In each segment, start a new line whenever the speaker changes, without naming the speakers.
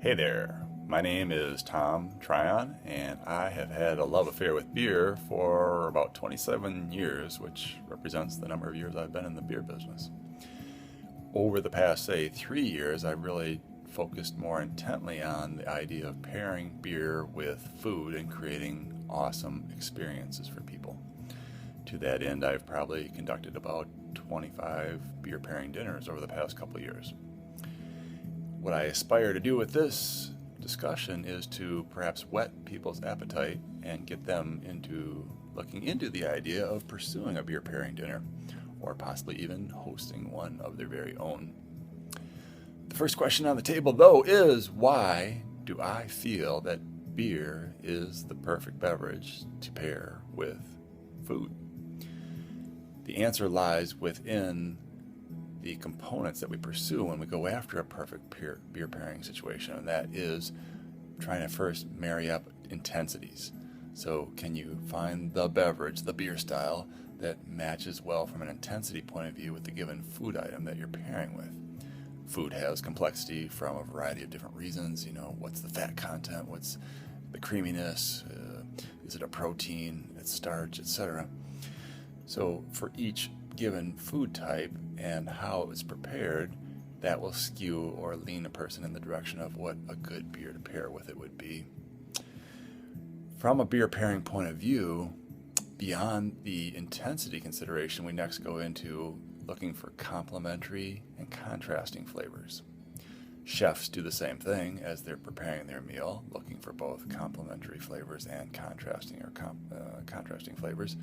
Hey there, my name is Tom Tryon, and I have had a love affair with beer for about 27 years, which represents the number of years I've been in the beer business. Over the past, say, 3 years, I've really focused more intently on the idea of pairing beer with food and creating awesome experiences for people. To that end, I've probably conducted about 25 beer pairing dinners over the past couple of years. What I aspire to do with this discussion is to perhaps whet people's appetite and get them into looking into the idea of pursuing a beer pairing dinner, or possibly even hosting one of their very own. The first question on the table, though, is why do I feel that beer is the perfect beverage to pair with food? The answer lies within the components that we pursue when we go after a perfect beer pairing situation, and that is trying to first marry up intensities. So can you find the beverage, the beer style, that matches well from an intensity point of view with the given food item that you're pairing with? Food has complexity from a variety of different reasons. What's the fat content? What's the creaminess? Is it a protein? It's starch, etc. So for each given food type and how it's prepared, that will skew or lean a person in the direction of what a good beer to pair with it would be. From a beer pairing point of view, beyond the intensity consideration, we next go into looking for complementary and contrasting flavors. Chefs do the same thing as they're preparing their meal, looking for both complementary flavors and contrasting flavors.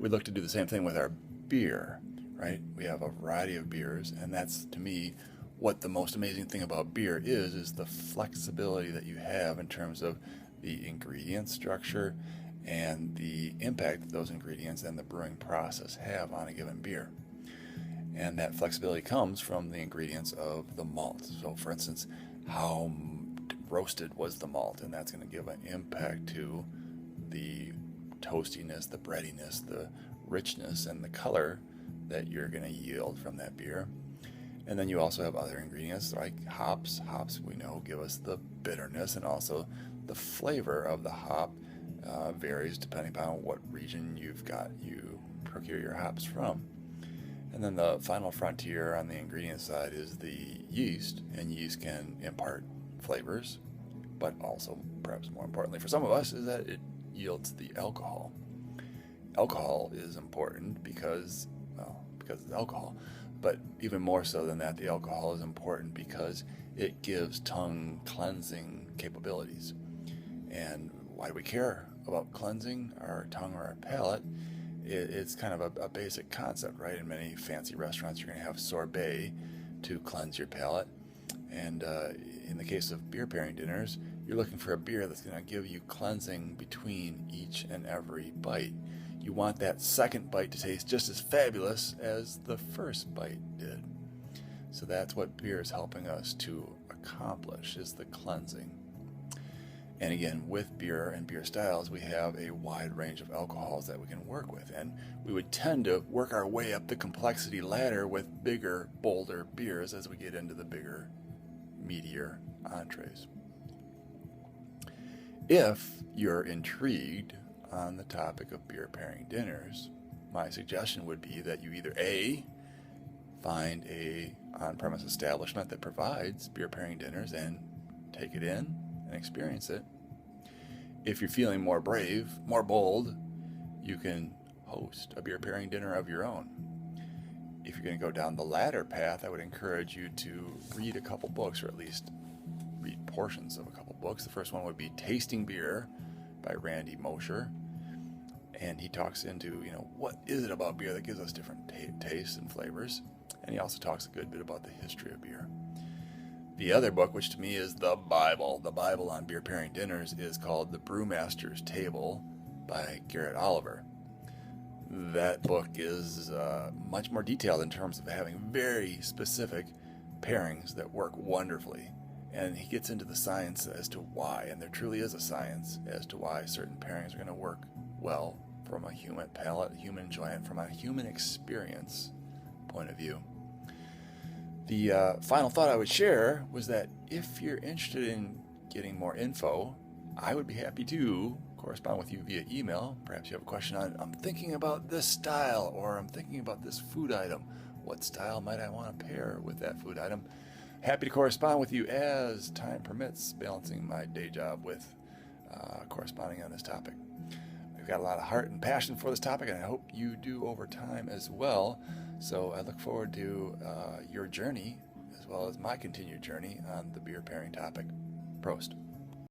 We look to do the same thing with our beer, right? We have a variety of beers, and that's, to me, what the most amazing thing about beer is the flexibility that you have in terms of the ingredient structure and the impact that those ingredients and the brewing process have on a given beer. And that flexibility comes from the ingredients of the malt. So, for instance, how roasted was the malt, and that's going to give an impact to the toastiness, the breadiness, the richness, and the color that you're going to yield from that beer. And then you also have other ingredients like hops. Hops, we know, give us the bitterness, and also the flavor of the hop varies depending upon what region you procure your hops from. And then the final frontier on the ingredient side is the yeast, and yeast can impart flavors, but also, perhaps more importantly for some of us, is that it yields the alcohol. Alcohol is important because it's alcohol, but even more so than that, the alcohol is important because it gives tongue cleansing capabilities. And why do we care about cleansing our tongue or our palate? It's kind of a basic concept, right? In many fancy restaurants, you're going to have sorbet to cleanse your palate. And in the case of beer pairing dinners, you're looking for a beer that's going to give you cleansing between each and every bite. You want that second bite to taste just as fabulous as the first bite did. So that's what beer is helping us to accomplish, is the cleansing. And again, with beer and beer styles, we have a wide range of alcohols that we can work with. And we would tend to work our way up the complexity ladder with bigger, bolder beers as we get into the bigger, meatier entrees. If you're intrigued on the topic of beer pairing dinners, my suggestion would be that you either A, find a on-premise establishment that provides beer pairing dinners and take it in and experience it. If you're feeling more brave, more bold, you can host a beer pairing dinner of your own. If you're going to go down the latter path, I would encourage you to read a couple books, or at least read portions of a couple books. The first one would be Tasting Beer by Randy Mosher. And he talks into, what is it about beer that gives us different tastes and flavors? And he also talks a good bit about the history of beer. The other book, which to me is the Bible on beer pairing dinners, is called The Brewmaster's Table by Garrett Oliver. That book is much more detailed in terms of having very specific pairings that work wonderfully. And he gets into the science as to why, and there truly is a science as to why certain pairings are going to work well from a human palate, human enjoyment, from a human experience point of view. The final thought I would share was that if you're interested in getting more info, I would be happy to correspond with you via email. Perhaps you have a question on, I'm thinking about this style, or I'm thinking about this food item. What style might I want to pair with that food item? Happy to correspond with you as time permits, balancing my day job with corresponding on this topic. I've got a lot of heart and passion for this topic, and I hope you do over time as well. So I look forward to your journey as well as my continued journey on the beer pairing topic. Prost.